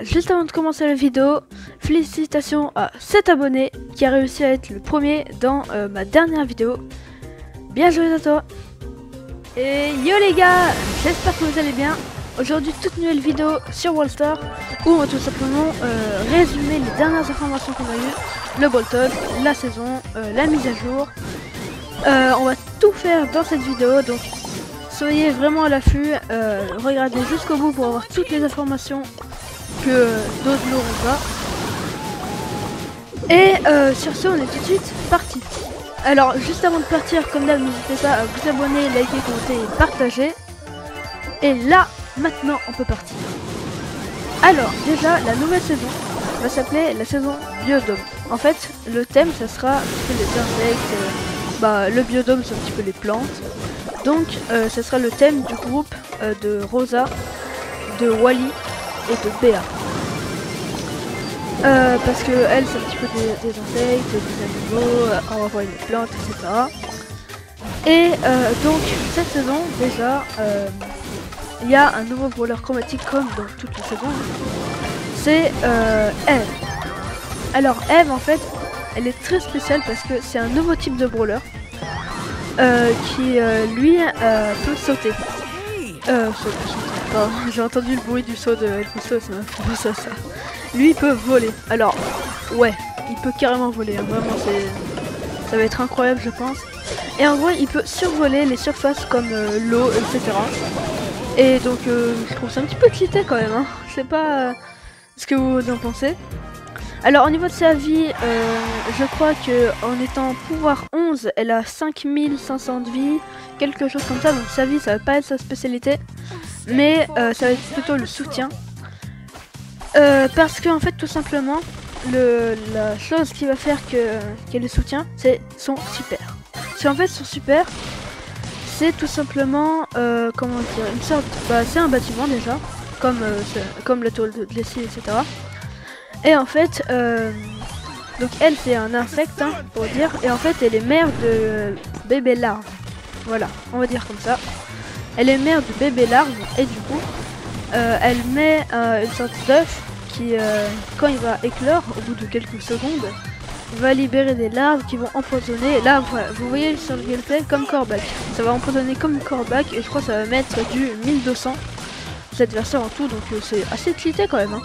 Juste avant de commencer la vidéo, félicitations à cet abonné qui a réussi à être le premier dans ma dernière vidéo. Bien joué à toi. Et yo les gars, j'espère que vous allez bien. Aujourd'hui, toute nouvelle vidéo sur Brawl Stars où on va tout simplement résumer les dernières informations qu'on a eues, le Bolton, la saison, la mise à jour. On va tout faire dans cette vidéo, donc soyez vraiment à l'affût, regardez jusqu'au bout pour avoir toutes les informations que d'autres n'auront pas. Et sur ce, on est tout de suite parti. Alors, juste avant de partir, comme d'hab, n'hésitez pas à vous abonner, liker, commenter et partager. Et là, maintenant, on peut partir. Alors, déjà, la nouvelle saison va s'appeler la saison Biodôme. En fait, le thème, ça sera un petit peu les insectes, le biodôme, c'est un petit peu les plantes. Donc, ça sera le thème du groupe de Rosa, de Wally et de Béa. Parce que elle, c'est un petit peu des insectes, des animaux, on va voir les plantes, etc. Et donc cette saison déjà, il y a un nouveau brawler chromatique comme dans toutes les saisons. C'est Eve. Alors Eve, en fait, elle est très spéciale parce que c'est un nouveau type de brawler qui lui peut sauter. J'ai entendu le bruit du saut de El Fuso, ça m'a fait penser à ça. Lui il peut voler. Alors ouais, il peut carrément voler, hein. Vraiment ça va être incroyable je pense. Et en vrai il peut survoler les surfaces comme l'eau, etc. Et donc je trouve ça un petit peu cheaté quand même, hein. Je sais pas ce que vous en pensez. Alors au niveau de sa vie, je crois que en étant pouvoir 11, elle a 5500 de vie, quelque chose comme ça, donc sa vie ça va pas être sa spécialité, mais ça va être plutôt le soutien. Parce que en fait tout simplement, la chose qui va faire qu'elle est soutien, c'est son super. Parce qu'en fait son super, c'est tout simplement, comment dire, une sorte, c'est un bâtiment déjà, comme la tour de Jessie, etc. Et en fait, donc elle c'est un insecte, hein, pour dire, et en fait elle est mère de bébé larve. Voilà, on va dire comme ça. Elle est mère de bébé larve et du coup, elle met une sorte d'œuf qui, quand il va éclore, au bout de quelques secondes, va libérer des larves qui vont empoisonner. Là, voilà, vous voyez sur le gameplay comme Corbac. Ça va empoisonner comme Corbac et je crois que ça va mettre du 1200 adversaires en tout, donc c'est assez cheaté quand même, hein.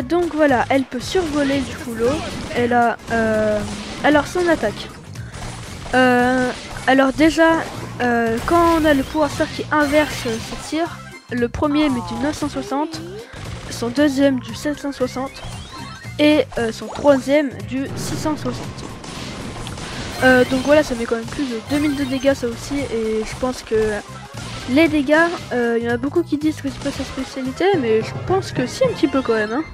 Donc voilà, elle peut survoler du coup l'eau. Elle a alors son attaque. Alors déjà, quand on a le pouvoir star qui inverse ses tirs, le premier met du 960, son deuxième du 760 et son troisième du 660. Donc voilà, ça met quand même plus de 2000 de dégâts ça aussi, et je pense que les dégâts, il y en a beaucoup qui disent que c'est pas sa spécialité, mais je pense que si, un petit peu quand même, hein.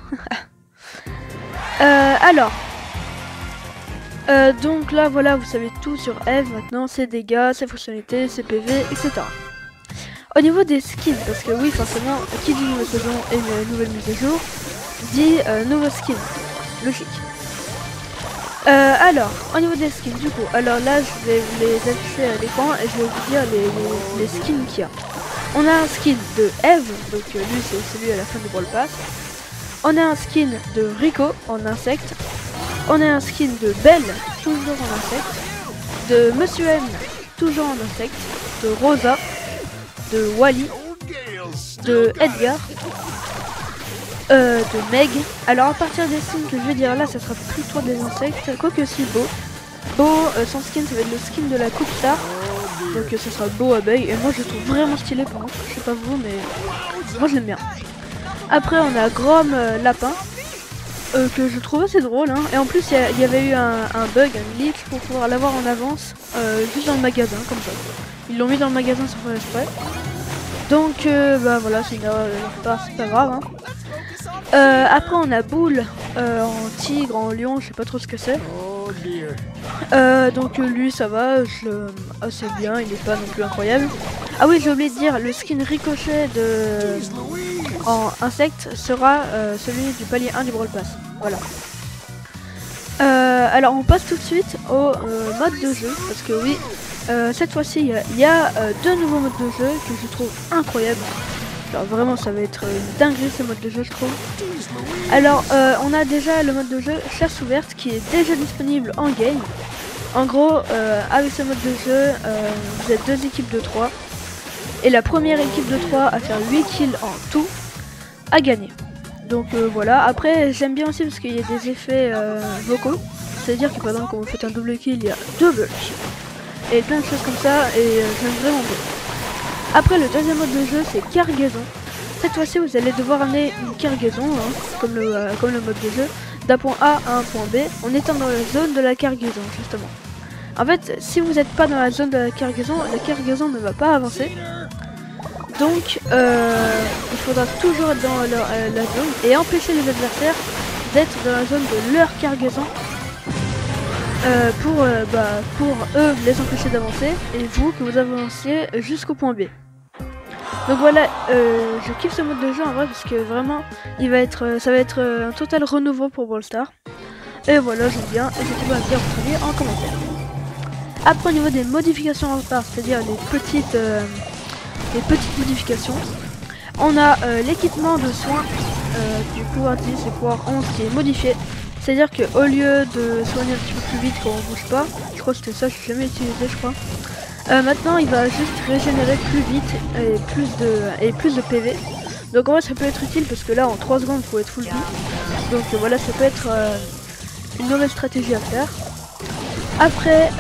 Donc là voilà, vous savez tout sur Eve maintenant, ses dégâts, ses fonctionnalités, ses PV, etc. Au niveau des skins, parce que oui forcément, qui dit nouvelle saison et une nouvelle mise à jour, dit nouveau skin, logique. Alors, au niveau des skins du coup, alors là je vais vous les afficher à l'écran et je vais vous dire les skins qu'il y a. On a un skin de Eve, donc lui c'est celui à la fin du Brawl Pass. On a un skin de Rico en insecte. On a un skin de Belle, toujours en insecte. De Monsieur M, toujours en insecte. De Rosa. De Wally. De Edgar. De Meg. Alors à partir des skins que je vais dire là, ça sera plutôt des insectes, quoique si Beau. Beau, son skin ça va être le skin de la Coupe Star. Donc ça sera Beau abeille, et moi je le trouve vraiment stylé par contre, je sais pas vous mais moi je l'aime bien. Après on a Grom Lapin, que je trouve assez drôle, hein. Et en plus il y avait eu un bug, un glitch pour pouvoir l'avoir en avance, juste dans le magasin comme ça. Ils l'ont mis dans le magasin sans faire exprès. Donc voilà, c'est une erreur, c'est pas grave, hein. Après on a Boule en tigre, en lion, je sais pas trop ce que c'est. Donc lui ça va, assez bien, il est pas non plus incroyable. Ah oui, j'ai oublié de dire, le skin ricochet en insecte sera celui du palier 1 du Brawl Pass. Voilà. Alors on passe tout de suite au mode de jeu, parce que oui, cette fois-ci il y a deux nouveaux modes de jeu que je trouve incroyables. Genre vraiment ça va être une dinguerie ce mode de jeu je trouve. Alors on a déjà le mode de jeu chasse ouverte qui est déjà disponible en game. En gros avec ce mode de jeu vous êtes deux équipes de 3 et la première équipe de 3 à faire 8 kills en tout a gagné. Donc voilà, après j'aime bien aussi parce qu'il y a des effets vocaux. C'est-à-dire que par exemple quand vous faites un double kill, il y a double kill. Et plein de choses comme ça et j'aime vraiment bien. Après le deuxième mode de jeu c'est cargaison. Cette fois-ci vous allez devoir amener une cargaison, hein, comme le mode de jeu, d'un point A à un point B en étant dans la zone de la cargaison justement. En fait si vous n'êtes pas dans la zone de la cargaison ne va pas avancer. Donc il faudra toujours être dans la zone et empêcher les adversaires d'être dans la zone de leur cargaison pour eux les empêcher d'avancer et vous que vous avanciez jusqu'au point B. Donc voilà, je kiffe ce mode de jeu en vrai parce que vraiment ça va être un total renouveau pour Brawl Stars. Et voilà, j'aime bien et n'hésitez pas à me dire votre avis en commentaire. Après au niveau des modifications en retard, c'est-à-dire les petites modifications, on a l'équipement de soins du pouvoir 10 et pouvoir 11 qui est modifié. C'est-à-dire qu'au lieu de soigner un petit peu plus vite quand on bouge pas, je crois que c'était ça, je n'ai jamais utilisé je crois. Maintenant il va juste régénérer plus vite et plus de PV. Donc en vrai ça peut être utile parce que là en 3 secondes il faut être full vie. Donc voilà, ça peut être une nouvelle stratégie à faire. Après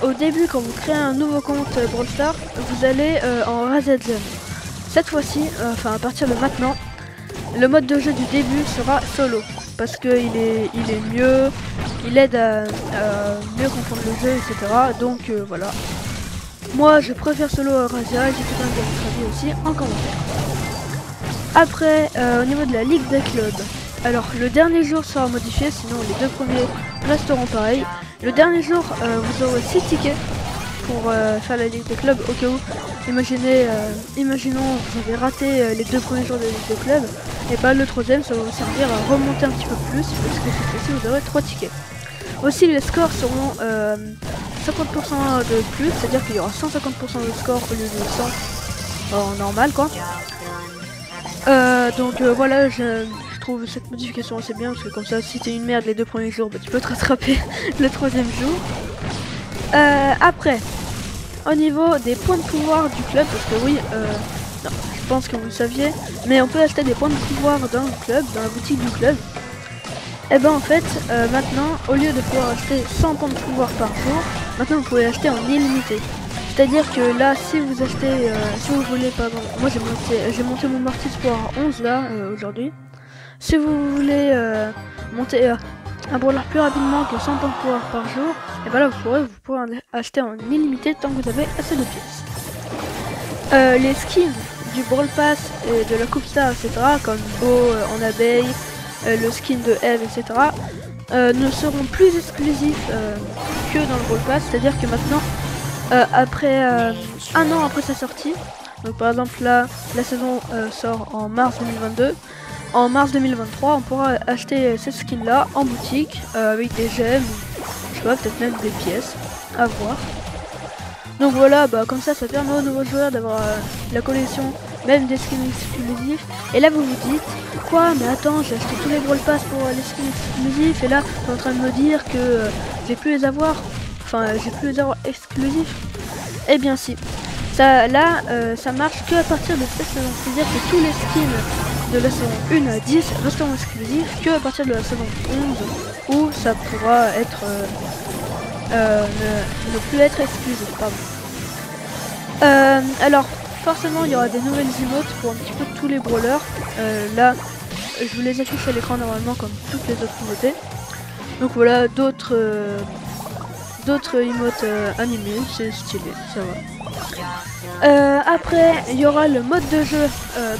au début quand vous créez un nouveau compte Brawl Stars, vous allez en Reset Zone. Cette fois-ci, enfin à partir de maintenant, le mode de jeu du début sera solo. Parce qu'il est mieux, il aide à mieux comprendre le jeu, etc. Donc voilà. Moi je préfère solo à Razia, n'hésitez pas à me dire votre avis aussi en commentaire. Après, au niveau de la Ligue des clubs, alors le dernier jour sera modifié, sinon les deux premiers resteront pareils. Le dernier jour, vous aurez 6 tickets pour faire la Ligue des clubs au cas où. Imaginons vous avez raté les 2 premiers jours de Ligue des clubs, et pas le troisième, ça va vous servir à remonter un petit peu plus, parce que cette fois-ci vous aurez 3 tickets. Aussi les scores seront 50% de plus, c'est-à-dire qu'il y aura 150% de score au lieu de 100 en normal quoi. Donc voilà, je trouve cette modification assez bien, parce que comme ça si t'es une merde les 2 premiers jours, bah, tu peux te rattraper le 3e jour. Après, au niveau des points de pouvoir du club, parce que oui, non, je pense que vous le saviez, mais on peut acheter des points de pouvoir dans le club, dans la boutique du club. Et ben en fait, maintenant, au lieu de pouvoir acheter 100 points de pouvoir par jour, maintenant vous pouvez acheter en illimité. C'est-à-dire que là, si vous achetez, si vous voulez, pardon, moi j'ai monté mon Mortis Power 11 là, aujourd'hui. Si vous voulez monter un brawler plus rapidement que 100 points de pouvoir par jour, et ben là vous pourrez en acheter en illimité tant que vous avez assez de pièces. Les skins du Brawl Pass et de la Coupe Star, etc., comme Beau en abeille, le skin de Eve, etc., ne seront plus exclusifs que dans le Brawl Pass, c'est-à-dire que maintenant, après un an après sa sortie, donc par exemple là, la saison sort en mars 2022, en mars 2023, on pourra acheter ces skins là en boutique avec des gemmes, je sais pas, peut-être même des pièces, à voir. Donc voilà, bah comme ça permet aux nouveaux joueurs d'avoir la collection, même des skins exclusifs. Et là vous vous dites, quoi, mais attends, j'ai acheté tous les Brawl Pass pour les skins exclusifs, et là tu es en train de me dire que j'ai plus les avoir, enfin j'ai plus les avoir exclusifs. Eh bien si, ça marche que à partir de cette saison, c'est-à-dire que tous les skins de la saison 1 à 10 resteront exclusifs que à partir de la saison 11 où ça pourra être ne plus être exclusif, pardon. Alors forcément il y aura des nouvelles emotes pour un petit peu tous les brawlers. Là je vous les affiche à l'écran normalement comme toutes les autres nouveautés. Donc voilà, d'autres emotes animés, c'est stylé, ça va. Après il y aura le mode de jeu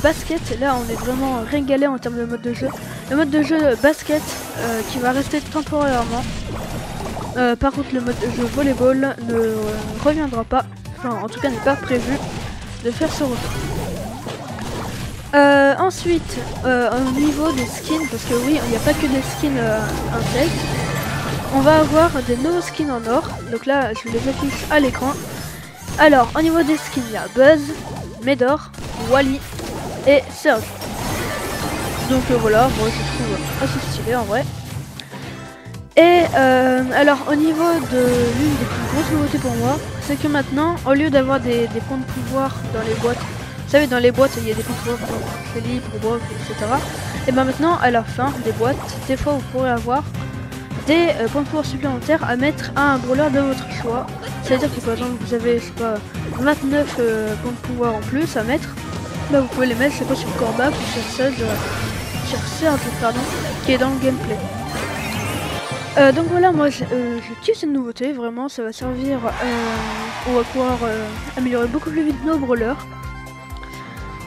basket. Là on est vraiment régalé en termes de mode de jeu. Le mode de jeu basket qui va rester temporairement. Par contre le mode de jeu volleyball ne reviendra pas, enfin en tout cas n'est pas prévu de faire ce retour. Ensuite au niveau des skins, parce que oui il n'y a pas que des skins insectes, on va avoir des nouveaux skins en or, donc là je les affiche à l'écran. Alors au niveau des skins il y a Buzz, Médor, Wally, et Serge. Donc voilà, moi je trouve assez stylé en vrai. Et alors au niveau de l'une des plus grosses nouveautés pour moi, c'est que maintenant, au lieu d'avoir des points de pouvoir dans les boîtes, vous savez dans les boîtes il y a des points de pouvoir pour Shelly, pour Brock, etc. Et ben maintenant à la fin des boîtes, des fois vous pourrez avoir des points de pouvoir supplémentaires à mettre à un brawler de votre choix. C'est-à-dire que par exemple vous avez, je sais pas, 29 points de pouvoir en plus à mettre, bah vous pouvez les mettre, je sais pas, sur Corbac ou sur Serge, pardon, qui est dans le gameplay. Donc voilà, moi je kiffe cette nouveauté, vraiment ça va servir, on va pouvoir améliorer beaucoup plus vite nos brawlers.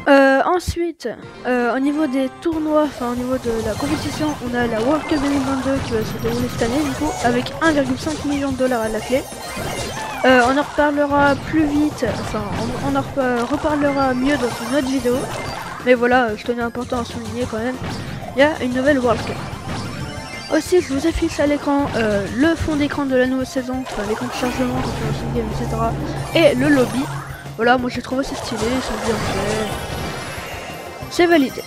Ensuite, au niveau des tournois, enfin au niveau de la compétition, on a la World Cup 2022 qui va se dérouler cette année du coup, avec 1,5 million de dollars à la clé. On en reparlera plus vite, enfin on en reparlera mieux dans une autre vidéo. Mais voilà, je tenais important à souligner quand même, il y a une nouvelle World Cup. Aussi, je vous affiche à l'écran le fond d'écran de la nouvelle saison, enfin l'écran de chargement, game, etc. Et le lobby. Voilà, moi je les trouve assez stylés, ils sont bien faits. C'est validé.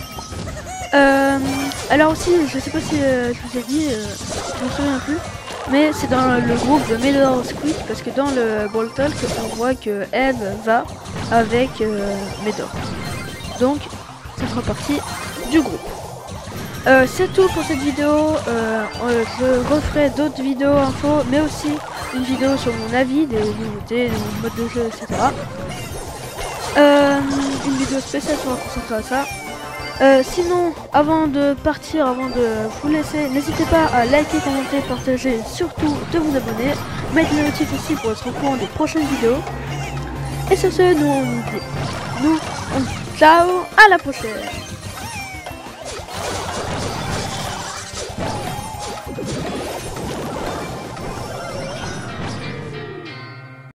Alors aussi, je sais pas si je vous ai dit, je me souviens plus, mais c'est dans le groupe de Medor Squid, parce que dans le Brawl Talk, on voit que Eve va avec Medor. Donc, ça fera partie du groupe. C'est tout pour cette vidéo, je referai d'autres vidéos infos, mais aussi une vidéo sur mon avis, des nouveautés, des modes de jeu, etc. Une vidéo spéciale sur consacrée à ça. Sinon, avant de partir, avant de vous laisser, n'hésitez pas à liker, commenter, partager, et surtout de vous abonner, mettre les notifs aussi pour être au courant des prochaines vidéos. Et sur ce, nous on dit ciao, à la prochaine.